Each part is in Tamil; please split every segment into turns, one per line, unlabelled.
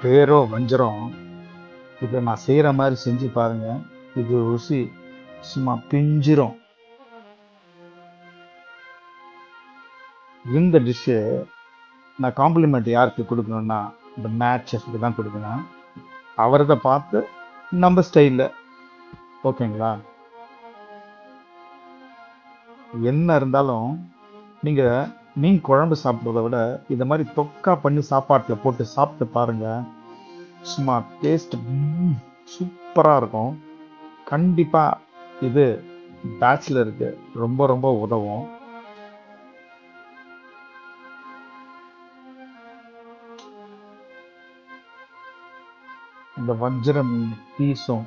பேரோ வஞ்சரம். இதை நான் செய்கிற மாதிரி செஞ்சு பாருங்க. இது ருசி சும்மா பிஞ்சிரும். இந்த டிஷ்ஷு நான் காம்ப்ளிமெண்ட் யாருக்கு கொடுக்கணும்னா இந்த மேட் செஃப்க்கு தான் கொடுக்கணும். அவரதை பார்த்து நம்ம ஸ்டைலில். ஓகேங்களா? என்ன இருந்தாலும் நீங்கள் மீன் குழம்பு சாப்பிட்றத விட இந்த மாதிரி தொக்கா பண்ணி சாப்பாட்டில் போட்டு சாப்பிட்டு பாருங்க. சும்மா டேஸ்ட் சூப்பராக இருக்கும். கண்டிப்பாக இது பேச்சுலருக்கு ரொம்ப ரொம்ப உதவும். இந்த வஞ்சரம் பீஸும்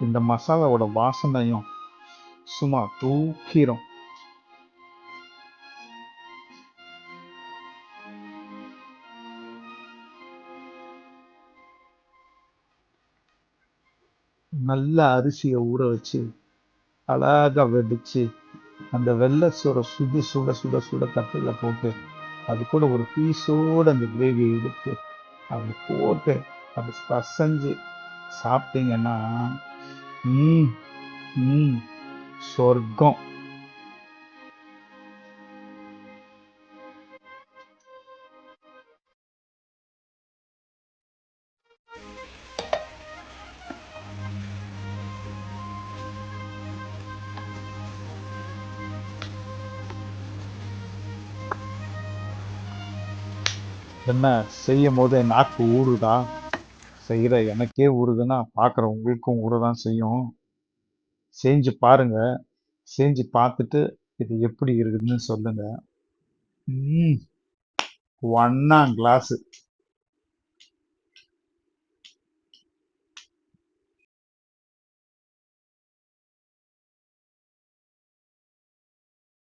இந்த மசாலாவோட வாசனையும் சும்மா தூக்கிரும். நல்ல அரிசியை ஊற வச்சு அழகா வெடிச்சு அந்த வெள்ளை சோறை சுட சுட சுட சுட தட்டில் போட்டு அது கூட ஒரு பீஸோடு அந்த கிரேவி எடுத்து அப்படி போட்டு அப்படி பசஞ்சு சாப்பிட்டீங்கன்னா சொர்க்கம். என்ன செய்யும் போது நாக்கு ஊறுதா? செய்கிற எனக்கே ஊறுதுன்னா பார்க்குற உங்களுக்கும் ஊறதான் செய்யும். செஞ்சு பாருங்க. செஞ்சு பார்த்துட்டு இது எப்படி இருக்குதுன்னு சொல்லுங்க. ஒண்ணா கிளாஸு.